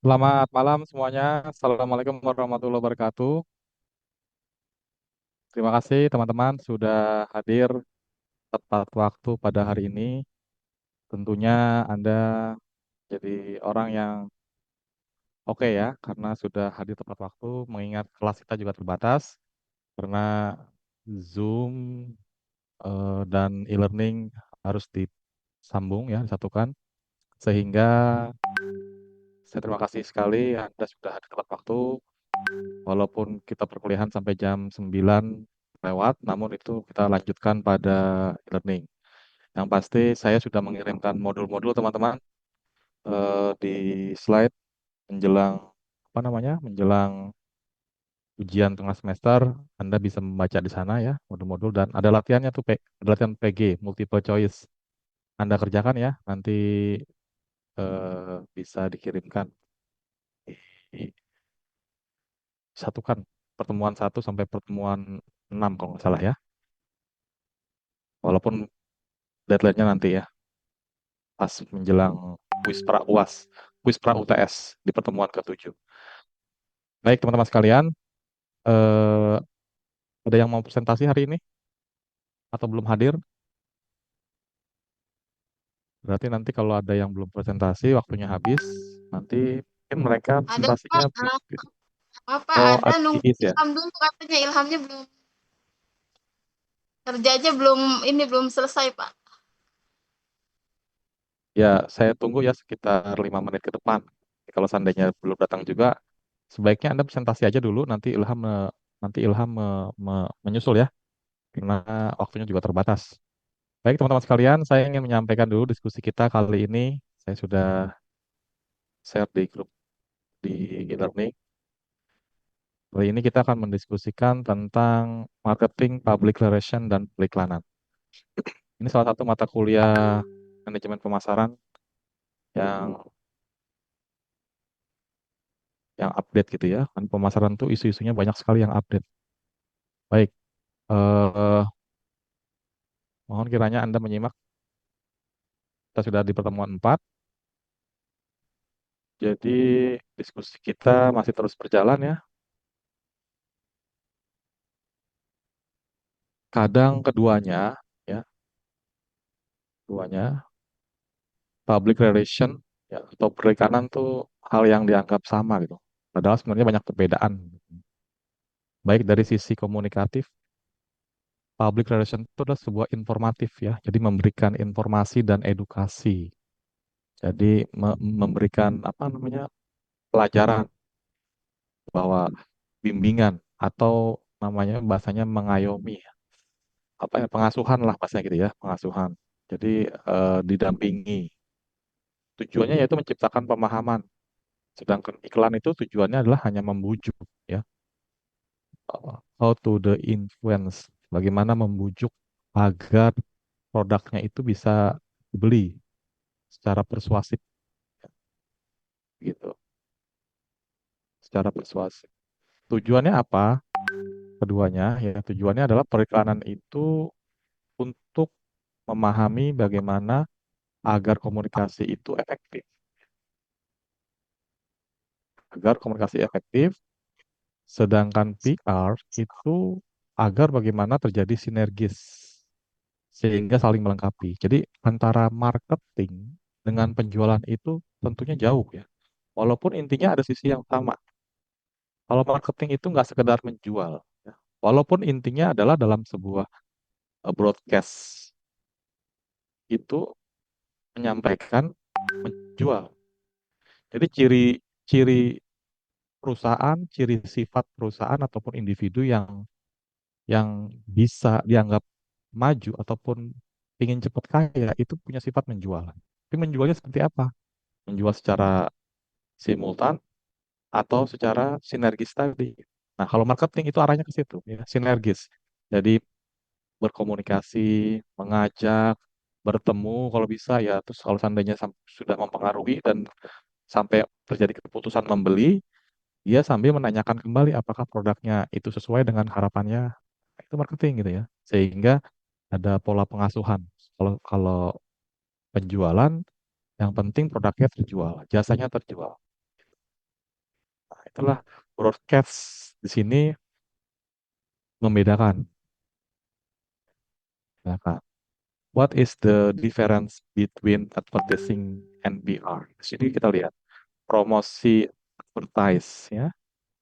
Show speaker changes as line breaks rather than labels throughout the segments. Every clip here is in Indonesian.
Selamat malam semuanya. Assalamualaikum warahmatullahi wabarakatuh. Terima kasih teman-teman sudah hadir tepat waktu pada hari ini. Tentunya Anda jadi orang yang oke ya, karena sudah hadir tepat waktu, mengingat kelas kita juga terbatas, karena Zoom dan e-learning harus disambung ya, disatukan. Sehingga saya terima kasih sekali Anda sudah hadir tepat waktu. Walaupun kita perkuliahan sampai jam 9 lewat, namun itu kita lanjutkan pada e-learning. Yang pasti saya sudah mengirimkan modul-modul teman-teman di slide menjelang apa namanya? Menjelang ujian tengah semester, Anda bisa membaca di sana ya modul-modul dan ada latihannya tuh ada latihan PG, multiple choice. Anda kerjakan ya, nanti bisa dikirimkan. Satukan pertemuan 1 sampai pertemuan 6 kalau nggak salah ya. Walaupun deadline-nya nanti ya, pas menjelang kuis pra UAS, kuis pra UTS di pertemuan ke-7. Baik teman-teman sekalian, eh, ada yang mau presentasi hari ini atau belum hadir? Berarti nanti kalau ada yang belum presentasi, waktunya habis. Nanti mungkin mereka
Ada Pak,
presentasinya
apa
oh
ada nunggu
Iis ya.
Ilham dulu katanya Ilhamnya belum kerjanya belum selesai Pak.
Ya, saya tunggu ya sekitar 5 menit ke depan. Kalau seandainya belum datang juga, sebaiknya Anda presentasi aja dulu. Nanti Ilham menyusul ya, karena waktunya juga terbatas. Baik teman-teman sekalian, saya ingin menyampaikan dulu diskusi kita kali ini. Saya sudah share di grup di e-learning. Kali ini kita akan mendiskusikan tentang marketing, public relation, dan periklanan. Ini salah satu mata kuliah manajemen pemasaran yang update gitu ya. Kan pemasaran tuh isu-isunya banyak sekali yang update. Baik, eh, mohon kiranya Anda menyimak. Kita sudah di pertemuan 4. Jadi diskusi kita masih terus berjalan ya. Kadang keduanya public relation ya, atau perikanan tuh hal yang dianggap sama gitu. Padahal sebenarnya banyak perbedaan. Baik dari sisi komunikatif, public relation itu adalah sebuah informatif ya. Jadi memberikan informasi dan edukasi. Jadi memberikan apa namanya pelajaran bahwa bimbingan atau namanya bahasanya mengayomi apa ya pengasuhan lah bahasanya gitu ya pengasuhan. Jadi didampingi. Tujuannya yaitu menciptakan pemahaman. Sedangkan iklan itu tujuannya adalah hanya membujuk ya. How to the influence. Bagaimana membujuk agar produknya itu bisa dibeli secara persuasif gitu. Secara persuasif. Tujuannya apa? Keduanya ya tujuannya adalah periklanan itu untuk memahami bagaimana agar komunikasi itu efektif. Agar komunikasi efektif, sedangkan PR itu agar bagaimana terjadi sinergis sehingga saling melengkapi. Jadi antara marketing dengan penjualan itu tentunya jauh ya. Walaupun intinya ada sisi yang sama. Kalau marketing itu nggak sekedar menjual, ya. Walaupun intinya adalah dalam sebuah broadcast itu menyampaikan menjual. Jadi ciri perusahaan, ciri sifat perusahaan ataupun individu yang bisa dianggap maju ataupun ingin cepat kaya itu punya sifat menjual. Tapi menjualnya seperti apa? Menjual secara simultan atau secara sinergis tadi. Nah, kalau marketing itu arahnya ke situ, ya, sinergis. Jadi berkomunikasi, mengajak, bertemu kalau bisa ya, terus kalau seandainya sudah mempengaruhi dan sampai terjadi keputusan membeli, dia sambil menanyakan kembali apakah produknya itu sesuai dengan harapannya. Itu marketing gitu ya. Sehingga ada pola pengasuhan. Kalau kalau penjualan, yang penting produknya terjual, jasanya terjual. Itulah broadcast di sini membedakan. Ya kan? What is the difference between advertising and PR? Di sini kita lihat promosi advertise ya.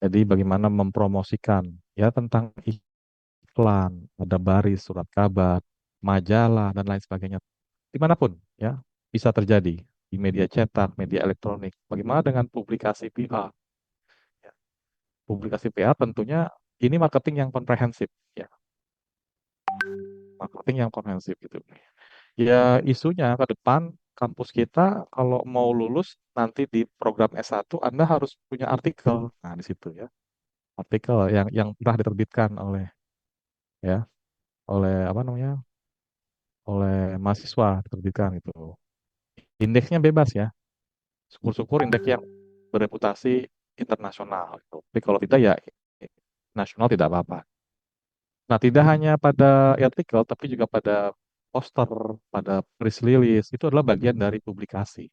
Jadi bagaimana mempromosikan ya tentang iklan, ada baris, surat kabar, majalah dan lain sebagainya. Dimanapun ya bisa terjadi di media cetak, media elektronik. Bagaimana dengan publikasi PR? Ya, publikasi PR tentunya ini marketing yang komprehensif ya, marketing yang komprehensif gitu. Ya isunya ke depan kampus kita kalau mau lulus nanti di program S1 Anda harus punya artikel. Nah, di situ ya. Artikel yang pernah diterbitkan oleh ya, oleh apa namanya? Oleh mahasiswa diterbitkan itu. Indeksnya bebas ya. Syukur-syukur indeks yang bereputasi internasional gitu. Tapi kalau tidak ya nasional tidak apa-apa. Nah, tidak hanya pada artikel tapi juga pada poster, pada press release itu adalah bagian dari publikasi.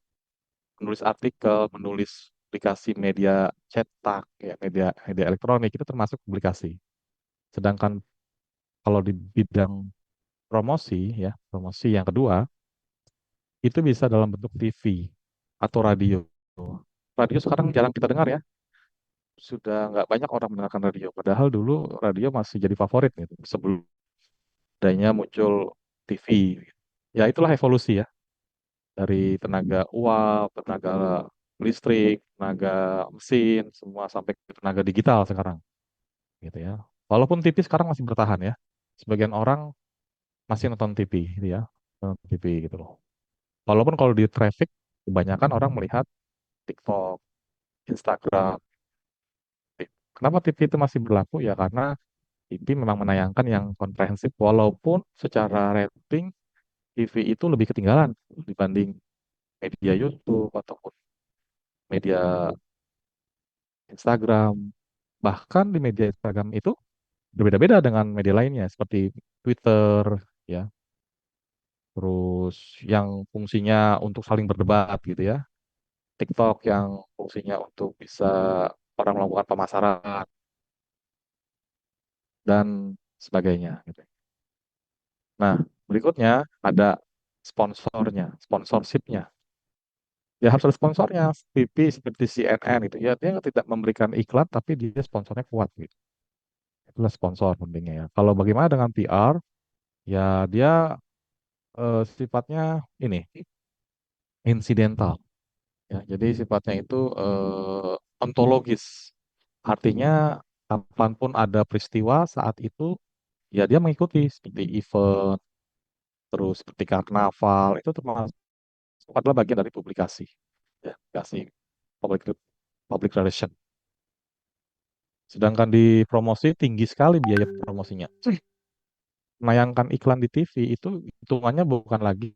Menulis artikel, menulis publikasi media cetak, ya, media media elektronik itu termasuk publikasi. Sedangkan kalau di bidang promosi, ya promosi yang kedua itu bisa dalam bentuk TV atau radio. Radio sekarang jarang kita dengar ya, sudah nggak banyak orang mendengarkan radio. Padahal dulu radio masih jadi favorit gitu sebelum adanya muncul TV. Ya itulah evolusi ya dari tenaga uap, tenaga listrik, tenaga mesin, semua sampai ke tenaga digital sekarang, gitu ya. Walaupun TV sekarang masih bertahan ya, sebagian orang masih nonton TV, gitu ya, nonton TV gitu loh. Walaupun kalau di traffic, kebanyakan orang melihat TikTok, Instagram. Kenapa TV itu masih berlaku? Ya karena TV memang menayangkan yang komprehensif, walaupun secara rating TV itu lebih ketinggalan dibanding media YouTube ataupun media Instagram. Bahkan di media Instagram itu berbeda-beda dengan media lainnya seperti Twitter ya, terus yang fungsinya untuk saling berdebat gitu ya, TikTok yang fungsinya untuk bisa orang melakukan pemasaran dan sebagainya gitu. Nah, berikutnya ada sponsornya, sponsorshipnya. Ya harus ada sponsornya, TV seperti CNN itu ya, dia tidak memberikan iklan tapi dia sponsornya kuat gitu. Itulah sponsor pentingnya ya. Kalau bagaimana dengan PR? Ya dia sifatnya ini insidental ya. Jadi sifatnya itu ontologis. Artinya kapanpun ada peristiwa saat itu ya dia mengikuti seperti event terus seperti karnaval itu termasuk adalah bagian dari publikasi ya, publikasi public public relation. Sedangkan di promosi tinggi sekali biaya promosinya. Menayangkan iklan di TV itu hitungannya bukan lagi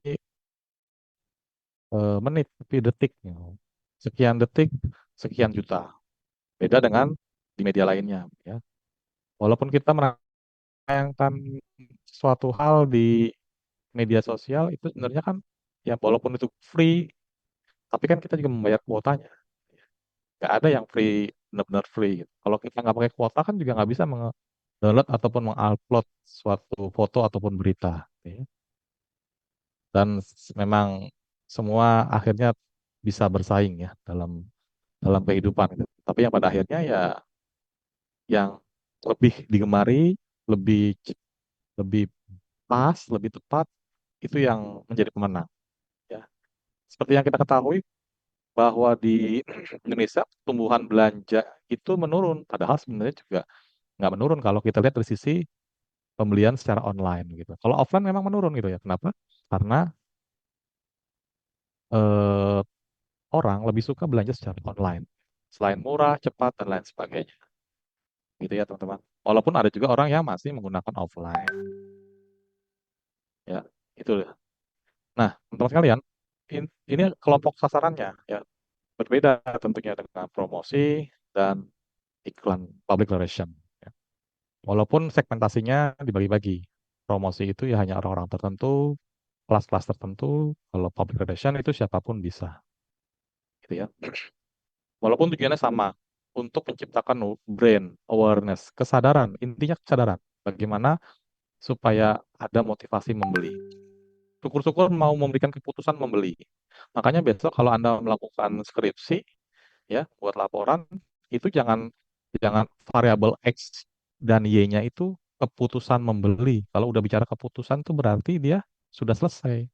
menit tapi detik gitu. Sekian detik sekian juta. Beda dengan di media lainnya ya. Walaupun kita menayangkan suatu hal di media sosial itu sebenarnya kan ya walaupun itu free tapi kan kita juga membayar kuotanya. Nggak ada yang free benar-benar free gitu. Kalau kita nggak pakai kuota kan juga nggak bisa download ataupun mengupload suatu foto ataupun berita ya. Dan memang semua akhirnya bisa bersaing ya dalam dalam kehidupan gitu. Tapi yang pada akhirnya ya yang lebih digemari, lebih lebih pas, lebih tepat itu yang menjadi pemenang ya. Seperti yang kita ketahui bahwa di Indonesia tumbuhan belanja itu menurun, padahal sebenarnya juga nggak menurun kalau kita lihat dari sisi pembelian secara online gitu. Kalau offline memang menurun gitu ya. Kenapa? Karena eh, orang lebih suka belanja secara online. Selain murah, cepat, dan lain sebagainya. Gitu ya teman-teman. Walaupun ada juga orang yang masih menggunakan offline. Ya, itu. Nah, teman-teman sekalian, ini kelompok sasarannya ya berbeda tentunya dengan promosi dan iklan public relation. Ya. Walaupun segmentasinya dibagi-bagi. Promosi itu ya hanya orang-orang tertentu, kelas-kelas tertentu. Kalau public relation itu siapapun bisa. Gitu ya. Walaupun tujuannya sama. untuk menciptakan brain awareness, kesadaran, intinya kesadaran. Bagaimana supaya ada motivasi membeli. Syukur-syukur mau memberikan keputusan membeli. Makanya besok kalau Anda melakukan skripsi, ya, buat laporan, itu jangan jangan variabel X dan Y-nya itu keputusan membeli. Kalau udah bicara keputusan itu berarti dia sudah selesai.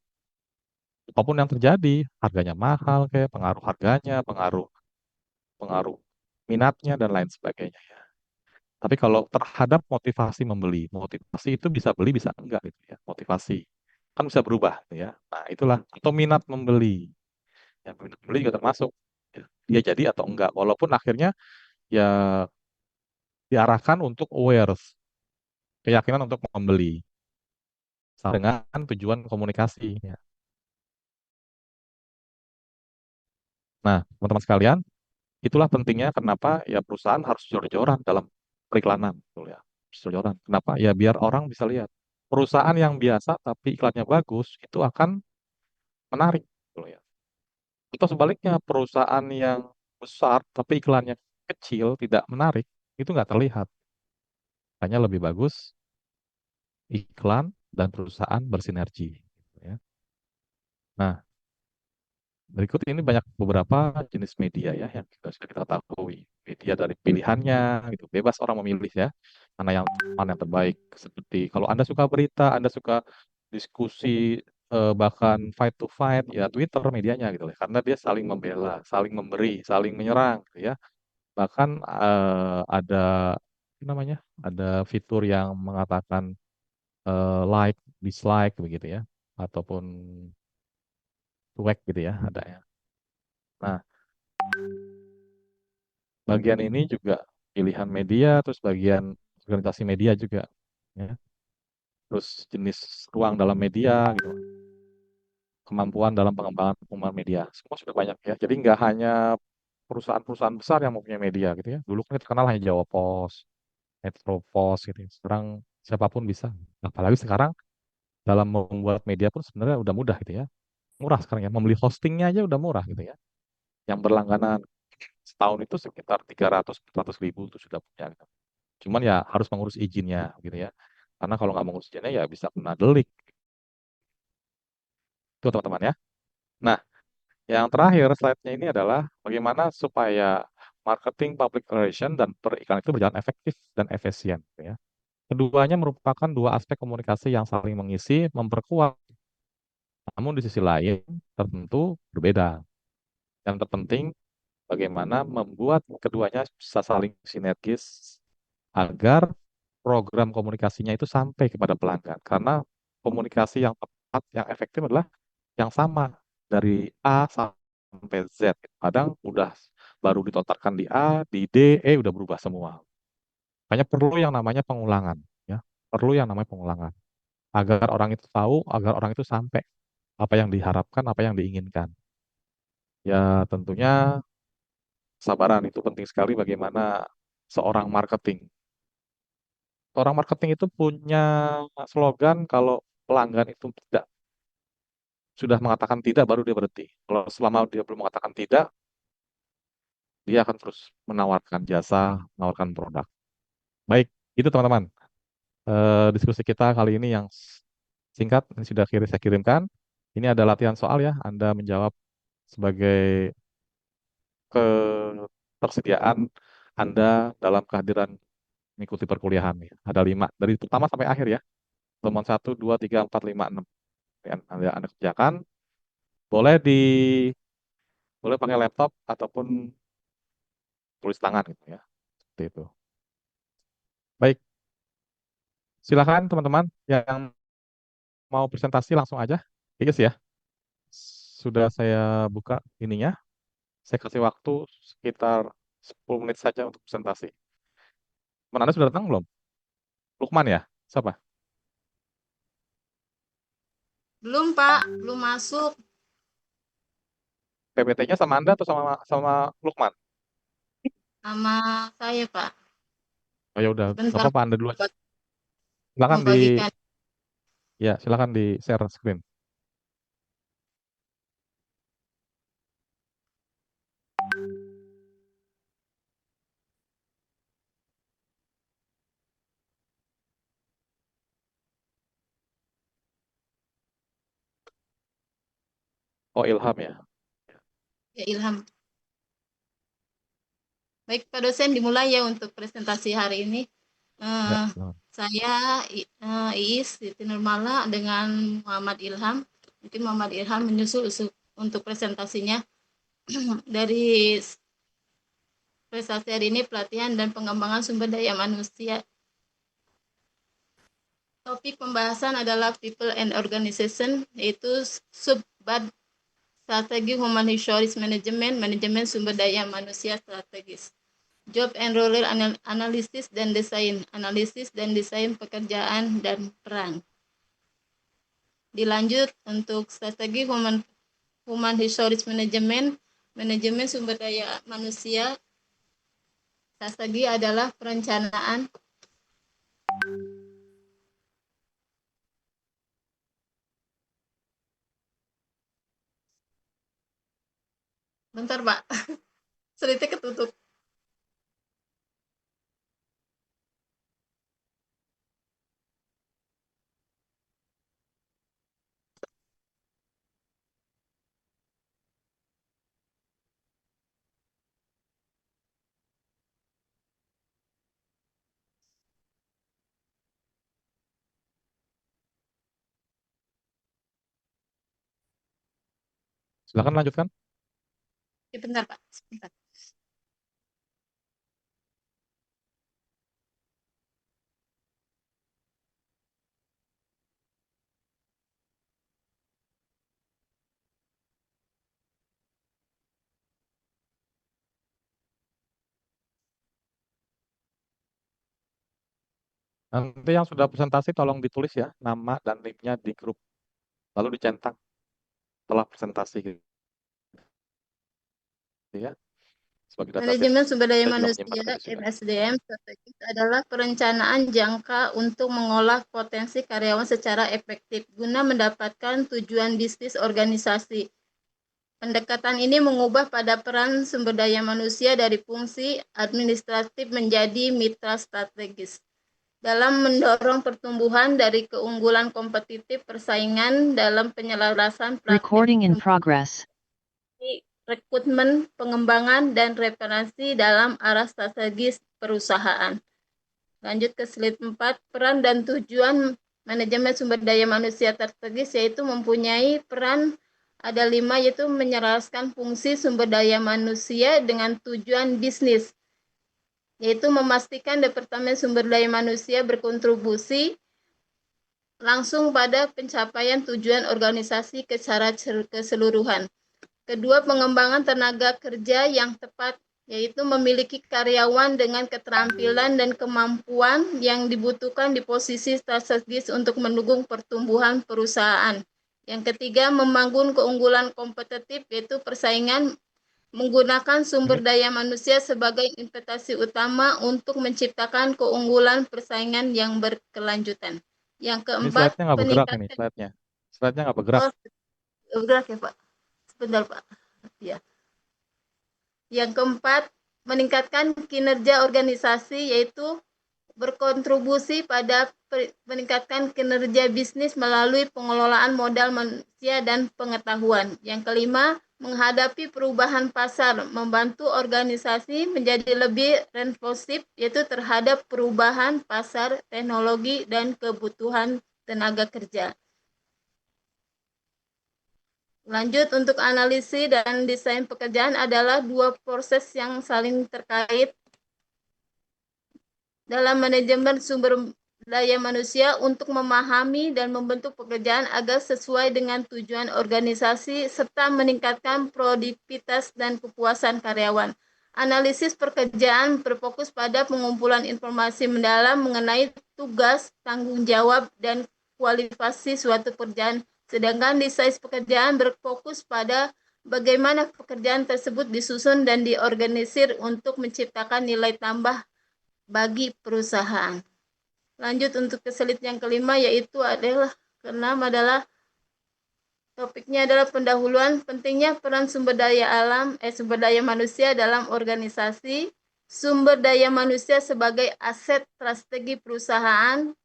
Apapun yang terjadi, harganya mahal, kayak pengaruh harganya, pengaruh pengaruh minatnya dan lain sebagainya. Tapi kalau terhadap motivasi membeli, motivasi itu bisa beli bisa enggak gitu ya. Motivasi kan bisa berubah gitu ya. Nah, itulah atau minat membeli. Ya, minat membeli juga termasuk ya, dia jadi atau enggak. Walaupun akhirnya ya diarahkan untuk awareness, keyakinan untuk membeli dengan tujuan komunikasi ya. Nah, teman-teman sekalian, itulah pentingnya kenapa ya perusahaan harus jor-joran dalam periklanan, gitu ya. Jor-joran. Kenapa? Ya biar orang bisa lihat. Perusahaan yang biasa tapi iklannya bagus itu akan menarik, gitu ya. Atau sebaliknya perusahaan yang besar tapi iklannya kecil tidak menarik, itu nggak terlihat. Hanya lebih bagus iklan dan perusahaan bersinergi, gitu ya. Nah, berikut ini banyak beberapa jenis media ya yang sudah kita ketahui. Media dari pilihannya, gitu. Bebas orang memilih ya, mana yang terbaik. Seperti kalau Anda suka berita, Anda suka diskusi, bahkan fight to fight, ya Twitter medianya gitu ya. Karena dia saling membela, saling memberi, saling menyerang, gitu ya. Bahkan ada apa namanya, ada fitur yang mengatakan like, dislike begitu ya, ataupun cuek gitu ya, ada ya. Nah, bagian ini juga pilihan media, terus bagian organisasi media juga, ya. Terus jenis ruang dalam media, gitu. Kemampuan dalam pengembangan penggunaan media, semua sudah banyak ya. Jadi nggak hanya perusahaan-perusahaan besar yang mempunyai media gitu ya. Dulu kan terkenal hanya Jawa Pos, Metro Pos gitu ya. Sekarang siapapun bisa. Apalagi sekarang dalam membuat media pun sebenarnya udah mudah gitu ya. Murah sekarang ya. Membeli hostingnya aja udah murah gitu ya. Yang berlangganan setahun itu sekitar 300-400 ribu itu sudah punya, gitu. Cuman ya harus mengurus izinnya gitu ya. Karena kalau nggak mengurus izinnya ya bisa kena delik. Itu teman-teman ya. Nah, yang terakhir slide-nya ini adalah bagaimana supaya marketing, public relation, dan periklanan itu berjalan efektif dan efisien, gitu ya. Keduanya merupakan dua aspek komunikasi yang saling mengisi, memperkuat. Namun di sisi lain tertentu berbeda. Yang terpenting bagaimana membuat keduanya bisa saling sinergis agar program komunikasinya itu sampai kepada pelanggan. Karena komunikasi yang tepat, yang efektif adalah yang sama dari A sampai Z. Kadang udah baru ditontarkan di A, di D, E udah berubah semua. Makanya perlu yang namanya pengulangan, ya. Perlu yang namanya pengulangan agar orang itu tahu, agar orang itu sampai apa yang diharapkan, apa yang diinginkan. Ya tentunya kesabaran itu penting sekali bagaimana seorang marketing. Orang marketing itu punya slogan kalau pelanggan itu tidak sudah mengatakan tidak baru dia berhenti. Kalau selama dia belum mengatakan tidak, dia akan terus menawarkan jasa, menawarkan produk. Baik, itu teman-teman. Diskusi kita kali ini yang singkat ini sudah saya kirimkan. Ini ada latihan soal ya. Anda menjawab sebagai ketersediaan Anda dalam kehadiran mengikuti perkuliahan. Ya. Ada 5 dari pertama sampai akhir ya. Temuan 1, 2, 3, 4, 5, 6. Yang Anda kerjakan. Boleh di boleh pakai laptop ataupun tulis tangan gitu ya. Seperti itu. Baik, silakan teman-teman yang mau presentasi langsung aja. Iya sih ya. Sudah saya buka ininya. Saya kasih waktu sekitar 10 menit saja untuk presentasi. Teman Anda sudah datang belum? Lukman ya? Siapa?
Belum, Pak. Belum masuk.
PPT-nya sama Anda atau sama sama Lukman?
Sama saya, Pak.
Oh ya udah, nggak
Sebentar
apa-apa Anda dulu aja.
buat
Silakan di
membagikan.
ya silakan di share screen. Oh, Ilham ya.
Ya, Ilham. Baik, Pak dosen, dimulai ya untuk presentasi hari ini.
Ya,
Eh,
silakan.
saya Iis Siti Nurmala dengan Muhammad Ilham. Mungkin Muhammad Ilham menyusul untuk presentasinya. Dari prestasi hari ini pelatihan dan pengembangan sumber daya manusia. Topik pembahasan adalah People and Organization, yaitu subbab strategi Human Resource Management, manajemen sumber daya manusia strategis. Job and role analysis dan desain, analisis dan desain pekerjaan dan peran. Dilanjut untuk strategi Human Resource Management, manajemen sumber daya manusia. Strategi adalah perencanaan, bentar Pak, selitnya ketutup.
Silakan lanjutkan.
Ya, bentar Pak, sebentar.
Nanti yang sudah presentasi tolong ditulis ya nama dan NIM-nya di grup, lalu dicetak setelah presentasi gitu ya. Sebagai database,
Manajemen sumber daya
saya juga
manusia
menyimpan nanti juga.
(MSDM) strategis adalah perencanaan jangka untuk mengolah potensi karyawan secara efektif guna mendapatkan tujuan bisnis organisasi. Pendekatan ini mengubah pada peran sumber daya manusia dari fungsi administratif menjadi mitra strategis dalam mendorong pertumbuhan dari keunggulan kompetitif persaingan dalam penyelarasan
Recording in
praktik
progress.
rekrutmen, pengembangan, dan referensi dalam arah strategis perusahaan. Lanjut ke slide 4, peran dan tujuan manajemen sumber daya manusia strategis, yaitu mempunyai peran ada 5, yaitu menyelaraskan fungsi sumber daya manusia dengan tujuan bisnis, yaitu memastikan Departemen Sumber Daya Manusia berkontribusi langsung pada pencapaian tujuan organisasi secara keseluruhan. Kedua, pengembangan tenaga kerja yang tepat, yaitu memiliki karyawan dengan keterampilan dan kemampuan yang dibutuhkan di posisi strategis untuk mendukung pertumbuhan perusahaan. Yang ketiga, membangun keunggulan kompetitif, yaitu persaingan menggunakan sumber
Ini
daya manusia sebagai investasi utama untuk menciptakan keunggulan persaingan yang berkelanjutan. Yang
ini
keempat,
slide-nya nggak bergerak ini
peningkatan.
slide-nya. Slide-nya nggak bergerak.
Oh, bergerak ya Pak. Sebentar Pak. Ya. Yang keempat, meningkatkan kinerja organisasi, yaitu berkontribusi pada meningkatkan kinerja bisnis melalui pengelolaan modal manusia dan pengetahuan. Yang kelima, menghadapi perubahan pasar, membantu organisasi menjadi lebih responsif, yaitu terhadap perubahan pasar, teknologi, dan kebutuhan tenaga kerja. Lanjut, untuk analisis dan desain pekerjaan adalah dua proses yang saling terkait dalam manajemen sumber daya manusia untuk memahami dan membentuk pekerjaan agar sesuai dengan tujuan organisasi serta meningkatkan produktivitas dan kepuasan karyawan. Analisis pekerjaan berfokus pada pengumpulan informasi mendalam mengenai tugas, tanggung jawab, dan kualifikasi suatu pekerjaan. Sedangkan desain pekerjaan berfokus pada bagaimana pekerjaan tersebut disusun dan diorganisir untuk menciptakan nilai tambah bagi perusahaan. Lanjut untuk ke slide yang kelima, yaitu adalah topiknya adalah pendahuluan pentingnya peran sumber daya manusia dalam organisasi. Sumber daya manusia sebagai aset strategi perusahaan,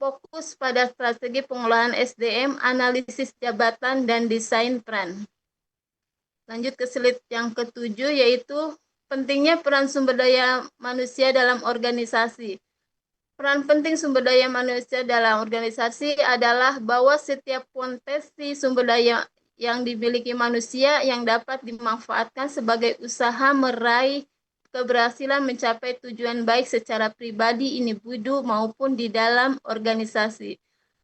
fokus pada strategi pengolahan SDM, analisis jabatan, dan desain peran. Lanjut ke slide yang ketujuh, yaitu pentingnya peran sumber daya manusia dalam organisasi. Peran penting sumber daya manusia dalam organisasi adalah bahwa setiap potensi sumber daya yang dimiliki manusia yang dapat dimanfaatkan sebagai usaha meraih keberhasilan mencapai tujuan baik secara pribadi, individu, maupun di dalam organisasi.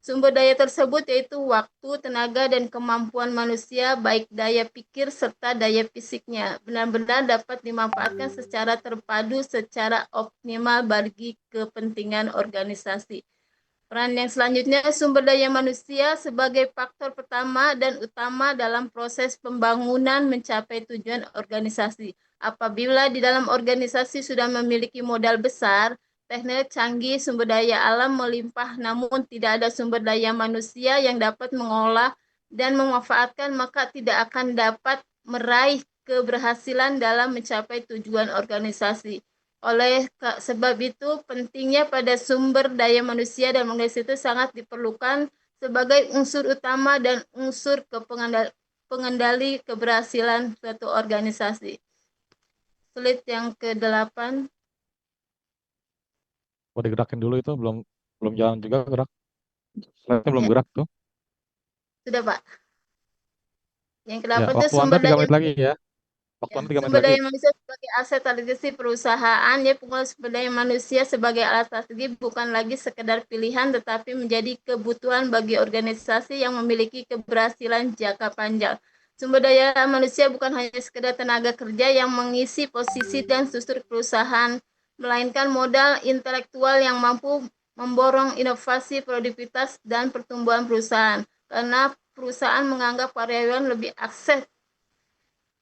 Sumber daya tersebut yaitu waktu, tenaga, dan kemampuan manusia, baik daya pikir serta daya fisiknya, benar-benar dapat dimanfaatkan secara terpadu, secara optimal bagi kepentingan organisasi. Peran yang selanjutnya, sumber daya manusia sebagai faktor pertama dan utama dalam proses pembangunan mencapai tujuan organisasi. Apabila di dalam organisasi sudah memiliki modal besar, teknik canggih, sumber daya alam melimpah, namun tidak ada sumber daya manusia yang dapat mengolah dan memanfaatkan, maka tidak akan dapat meraih keberhasilan dalam mencapai tujuan organisasi. Oleh sebab itu, pentingnya pada sumber daya manusia dan organisasi itu sangat diperlukan sebagai unsur utama dan unsur pengendali keberhasilan suatu organisasi. Slide yang ke-8.
Oh, digerakin dulu itu belum belum jalan juga gerak. Slide-nya belum
Ya,
gerak tuh.
sudah Pak. Yang
Ya,
ke-8 itu
waktu Anda
sumber
3
daya.
menit lagi ya. Waktu
Ya,
Anda 3 menit
sumber
lagi.
daya manusia sebagai aset strategi perusahaan, ya, penggunaan sumber daya manusia sebagai alat strategi bukan lagi sekedar pilihan, tetapi menjadi kebutuhan bagi organisasi yang memiliki keberhasilan jangka panjang. Sumber daya manusia bukan hanya sekedar tenaga kerja yang mengisi posisi dan struktur perusahaan, melainkan modal intelektual yang mampu memborong inovasi, produktivitas, dan pertumbuhan perusahaan. Karena perusahaan menganggap karyawan lebih akses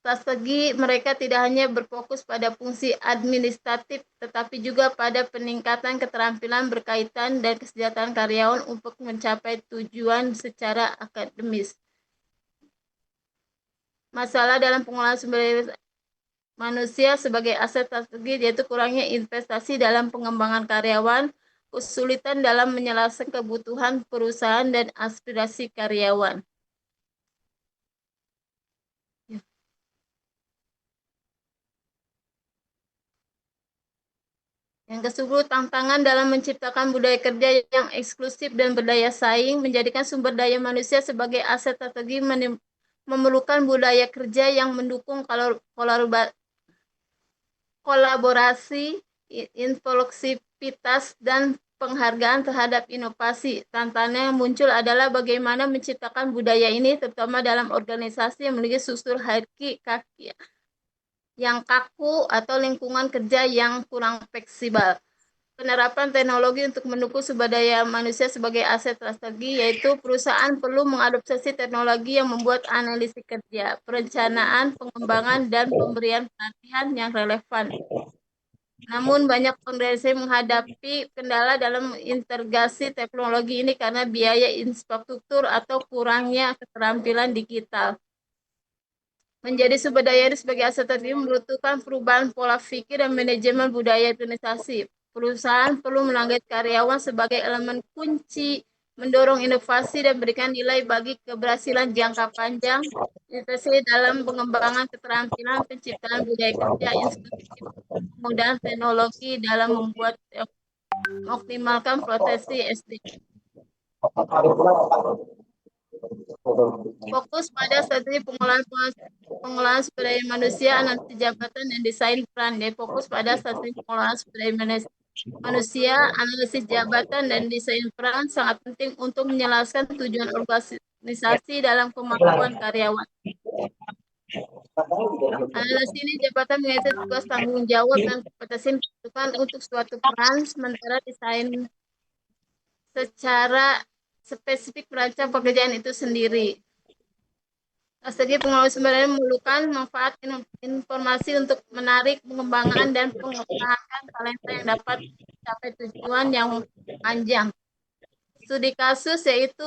strategi, mereka tidak hanya berfokus pada fungsi administratif, tetapi juga pada peningkatan keterampilan berkaitan dan kesejahteraan karyawan untuk mencapai tujuan secara akademis. Masalah dalam pengelolaan sumber daya manusia sebagai aset strategi yaitu kurangnya investasi dalam pengembangan karyawan, kesulitan dalam menyelesaikan kebutuhan perusahaan dan aspirasi karyawan. Yang ke-10, tantangan dalam menciptakan budaya kerja yang eksklusif dan berdaya saing, menjadikan sumber daya manusia sebagai aset strategi memerlukan budaya kerja yang mendukung kolaborasi, inklusivitas, dan penghargaan terhadap inovasi. Tantangan yang muncul adalah bagaimana menciptakan budaya ini, terutama dalam organisasi yang memiliki struktur hierarki yang kaku atau lingkungan kerja yang kurang fleksibel. Penerapan teknologi untuk mendukung sumber daya manusia sebagai aset strategi, yaitu perusahaan perlu mengadopsi teknologi yang membuat analisis kerja, perencanaan, pengembangan, dan pemberian pelatihan yang relevan. Namun banyak organisasi menghadapi kendala dalam integrasi teknologi ini karena biaya infrastruktur atau kurangnya keterampilan digital. Menjadi sumber daya sebagai aset strategi membutuhkan perubahan pola pikir dan manajemen budaya organisasi. Perusahaan perlu menanggapi karyawan sebagai elemen kunci, mendorong inovasi dan berikan nilai bagi keberhasilan jangka panjang, investasi dalam pengembangan keterampilan, penciptaan budaya kerja, institusi, penggunaan teknologi dalam membuat mengoptimalkan potensi SDM. Fokus pada strategi pengelolaan sumber daya manusia, analisis jabatan, dan desain peran. Jadi fokus pada strategi pengelolaan sumber daya manusia, analisis jabatan, dan desain peran sangat penting untuk menjelaskan tujuan organisasi dalam kemampuan karyawan. Analisis ini jabatan mengenai tugas tanggung jawab dan kompetensi yang dibutuhkan untuk suatu peran, sementara desain secara spesifik merancang pekerjaan itu sendiri. Strategi pengelolaan sumber daya memerlukan manfaat informasi untuk menarik, pengembangan, dan mempertahankan talenta yang dapat mencapai tujuan yang panjang. Studi kasus yaitu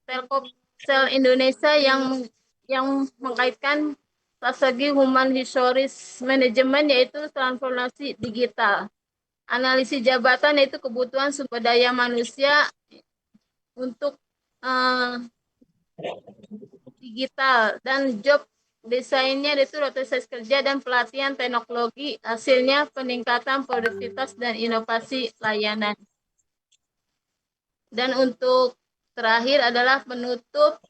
Telkomsel Indonesia yang mengkaitkan strategi Human Resource Management yaitu transformasi digital. Analisis jabatan yaitu kebutuhan sumber daya manusia untuk digital dan job desainnya itu rotasi kerja dan pelatihan teknologi, hasilnya peningkatan produktivitas dan inovasi layanan. Dan untuk terakhir adalah penutup,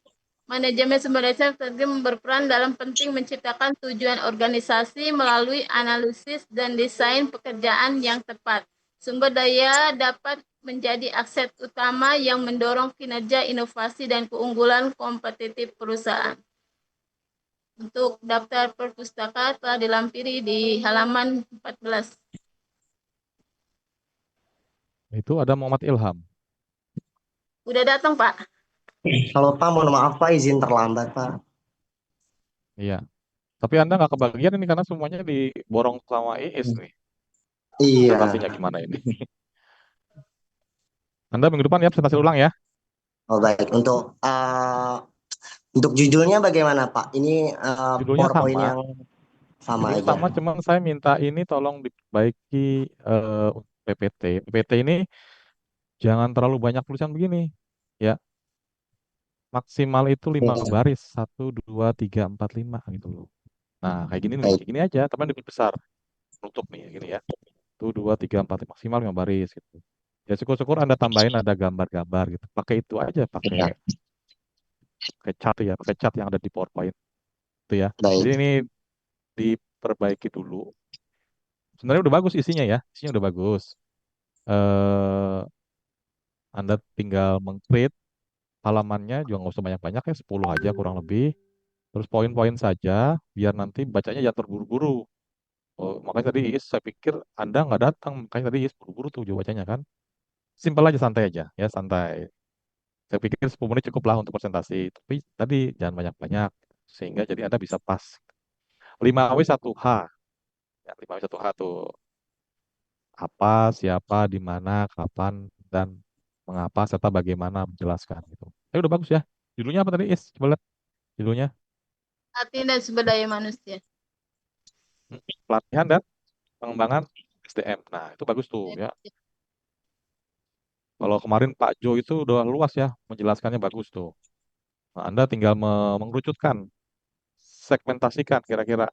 manajemen sumber daya strategi berperan dalam penting menciptakan tujuan organisasi melalui analisis dan desain pekerjaan yang tepat. Sumber daya dapat menjadi aset utama yang mendorong kinerja, inovasi, dan keunggulan kompetitif perusahaan. Untuk daftar perpustaka telah dilampiri di halaman 14.
Itu ada Muhammad Ilham.
Udah datang, Pak?
Kalau Pak, mohon maaf Pak, izin terlambat Pak.
Iya. Tapi Anda nggak kebagian ini karena semuanya diborong sama Iis nih.
Iya.
Presentasinya gimana ini? Anda minggu depan ya presentasi ulang ya.
Oh baik. Untuk judulnya bagaimana Pak? Ini
Judulnya
PowerPoint
sama.
yang sama
Judulnya
aja.
sama, cuman saya minta ini tolong diperbaiki untuk PPT. PPT ini jangan terlalu banyak tulisan begini. Ya, maksimal itu 5 baris. 1, 2, 3, 4, 5 gitu loh. Nah,
Baik,
kayak gini aja, tapi lebih besar. Nutup nih, gini ya. 1, 2, 3, 4, maksimal 5 baris gitu. Ya syukur-syukur Anda tambahin ada gambar-gambar gitu. Pakai itu aja, pakai chart ya, pakai chart yang ada di PowerPoint itu ya. Jadi
baik.
ini diperbaiki dulu. Sebenarnya udah bagus isinya ya, isinya udah bagus. Eh, Anda tinggal meng-create halamannya juga nggak usah banyak-banyak ya, 10 aja kurang lebih. Terus poin-poin saja, biar nanti bacanya jangan terburu-buru. Oh, makanya tadi Iis, saya pikir Anda nggak datang, makanya tadi Iis buru-buru tuh jauh bacanya kan. Simpel aja, santai aja, ya santai. Saya pikir 10 menit cukup lah untuk presentasi, tapi tadi jangan banyak-banyak, sehingga jadi Anda bisa pas. 5W1H, ya, 5W1H tuh apa, siapa, di mana, kapan, dan mengapa, serta bagaimana menjelaskan gitu. Udah bagus ya. Judulnya apa tadi, Is? Coba lihat judulnya.
Latihan dan sumber daya manusia.
Pelatihan dan pengembangan SDM. Nah, itu bagus tuh ya. Kalau kemarin Pak Jo itu udah luas ya, menjelaskannya bagus tuh. Nah, Anda tinggal mengerucutkan, segmentasikan kira-kira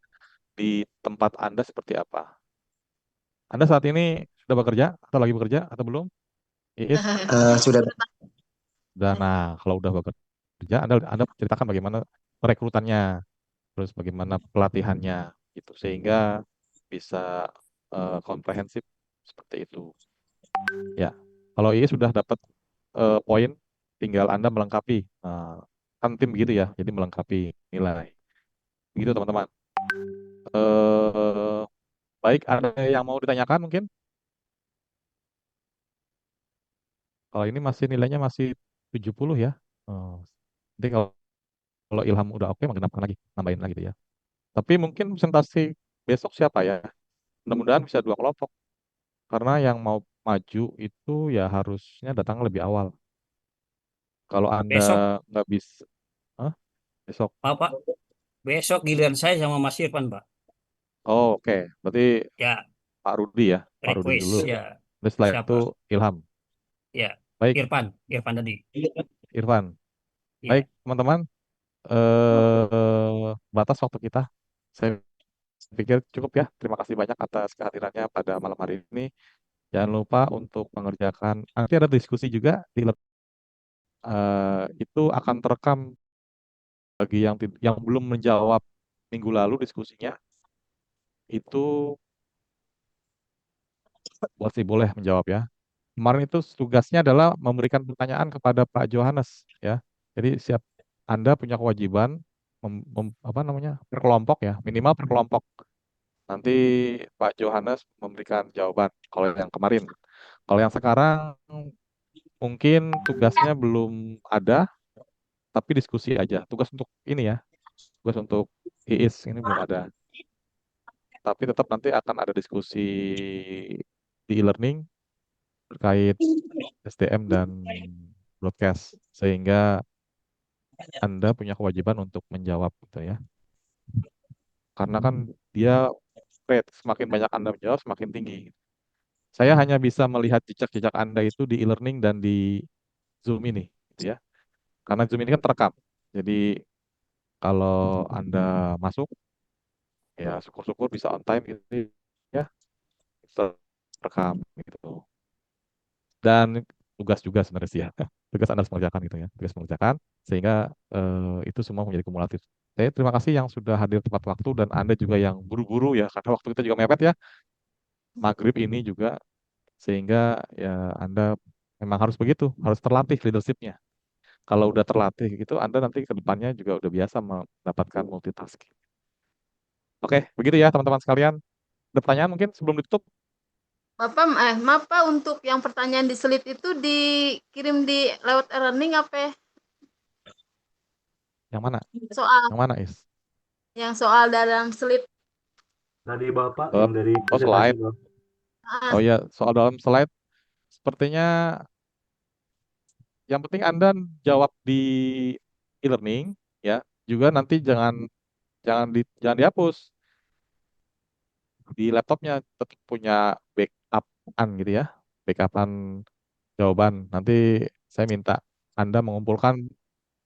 di tempat Anda seperti apa. Anda saat ini sudah bekerja atau lagi bekerja atau belum? Iis?
Sudah.
Dan nah, kalau udah bekerja, Anda ceritakan bagaimana perekrutannya, terus bagaimana pelatihannya, gitu, sehingga bisa komprehensif seperti itu. Ya, kalau Iis sudah dapat poin, tinggal Anda melengkapi. Kan tim begitu ya, jadi melengkapi nilai. Begitu teman-teman. Eh, Baik, ada yang mau ditanyakan mungkin? Kalau ini masih nilainya masih 70 ya. Eh, Nanti kalau Ilham udah oke, makin nambahin lagi, nambahin lagi tuh ya. Tapi mungkin presentasi besok siapa ya? Mudah-mudahan bisa 2 kelompok. Karena yang mau maju itu ya harusnya datang lebih awal. Kalau Anda
Besok,
nggak bisa, Hah? Besok.
Pak, besok giliran saya sama Mas Irfan, Pak.
Oh, oke. Berarti
Ya,
Pak Rudi ya. Pak Rudi dulu.
request ya.
Terus setelah itu
Siapa?
Ilham.
Ya,
Baik,
Irfan tadi.
Irfan. Baik,
Ya,
teman-teman. Batas waktu kita. Saya pikir cukup ya. Terima kasih banyak atas kehadirannya pada malam hari ini. Jangan lupa untuk mengerjakan. Nanti ada diskusi juga itu akan terekam bagi yang belum menjawab minggu lalu diskusinya itu boleh menjawab ya. Kemarin itu tugasnya adalah memberikan pertanyaan kepada Pak Johannes ya. Jadi Anda punya kewajiban apa namanya per kelompok ya, minimal per kelompok. Nanti Pak Johannes memberikan jawaban. Kalau yang kemarin, kalau yang sekarang mungkin tugasnya belum ada, tapi diskusi aja. Tugas untuk ini ya, tugas untuk IIS ini belum ada. Tapi tetap nanti akan ada diskusi di e-learning terkait SDM dan broadcast. Sehingga Anda punya kewajiban untuk menjawab gitu ya. Karena kan dia rate, semakin banyak Anda menjawab, semakin tinggi. Saya hanya bisa melihat jejak-jejak Anda itu di e-learning dan di Zoom ini, gitu ya. Karena Zoom ini kan terekam. Jadi kalau Anda masuk, ya syukur-syukur bisa on time gitu ya, rekam gitu. Dan tugas juga sebenarnya sih ya, tugas Anda harus mengerjakan gitu ya, tugas mengerjakan, sehingga itu semua menjadi kumulatif. Saya terima kasih yang sudah hadir tepat waktu dan Anda juga yang buru-buru ya, karena waktu kita juga mepet ya, maghrib ini juga, sehingga ya Anda memang harus begitu, harus terlatih leadership-nya. Kalau udah terlatih gitu, Anda nanti ke depannya juga udah biasa mendapatkan multitasking. Oke, begitu ya teman-teman sekalian. Ada pertanyaan mungkin sebelum ditutup?
Bapak, maaf Pak, untuk yang pertanyaan di slide itu dikirim di lewat e-learning apa?
Yang mana?
Soal
Yang mana, Is?
yang soal dalam slide.
Tadi Bapak
Oh,
yang dari
oh,
presentasi
slide.
Bapak.
Oh ya, soal dalam slide, sepertinya yang penting Anda jawab di e-learning ya. Juga nanti jangan dihapus di laptopnya, tetap punya backup-an gitu ya. Backup-an jawaban. Nanti saya minta Anda mengumpulkan,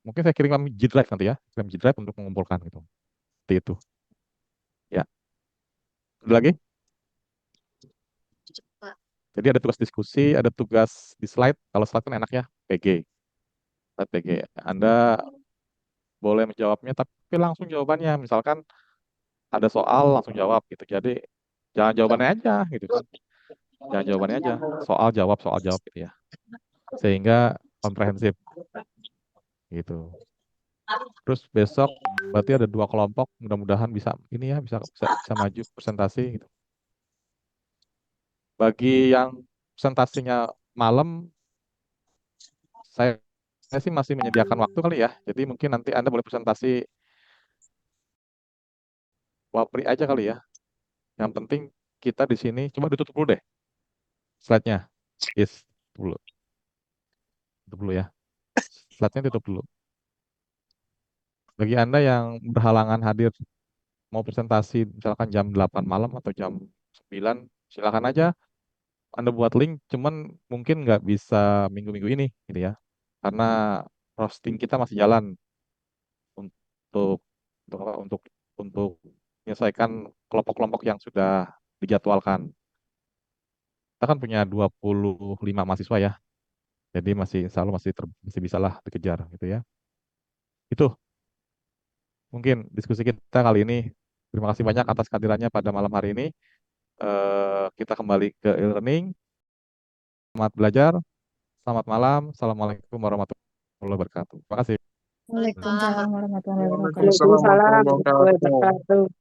mungkin saya kirim G Drive nanti ya, kirim G Drive untuk mengumpulkan gitu. Seperti itu. Ya. Ada lagi? Jadi ada tugas diskusi, ada tugas di slide. Kalau slide kan enaknya PG. Slide PG. Anda boleh menjawabnya, tapi langsung jawabannya. Misalkan ada soal, langsung jawab gitu. Jadi jangan jawabannya aja gitu kan. Jangan jawabannya aja. Soal jawab gitu ya. Sehingga komprehensif gitu. Terus besok berarti ada 2 kelompok. Mudah-mudahan bisa ini ya, bisa maju presentasi gitu. Bagi yang presentasinya malam, saya sih masih menyediakan waktu kali ya. Jadi mungkin nanti Anda boleh presentasi Wapri aja kali ya. Yang penting kita di sini, coba ditutup dulu deh slide-nya. Yes, dulu. Tutup dulu ya. Slide-nya tutup dulu. Bagi Anda yang berhalangan hadir mau presentasi misalkan jam 8 malam atau jam 9, silakan aja Anda buat link, cuman mungkin nggak bisa minggu-minggu ini gitu ya. Karena roasting kita masih jalan untuk untuk apa? Untuk menyelesaikan kelompok-kelompok yang sudah dijadwalkan. Kita kan punya 25 mahasiswa ya. Jadi insya Allah masih bisa lah dikejar gitu ya. Itu mungkin diskusi kita kali ini. Terima kasih banyak atas kehadirannya pada malam hari ini. Kita kembali ke e-learning. Selamat belajar. Selamat malam. Assalamualaikum warahmatullahi wabarakatuh. Terima kasih.
Waalaikumsalam warahmatullahi wabarakatuh.
Waalaikumsalam warahmatullahi wabarakatuh.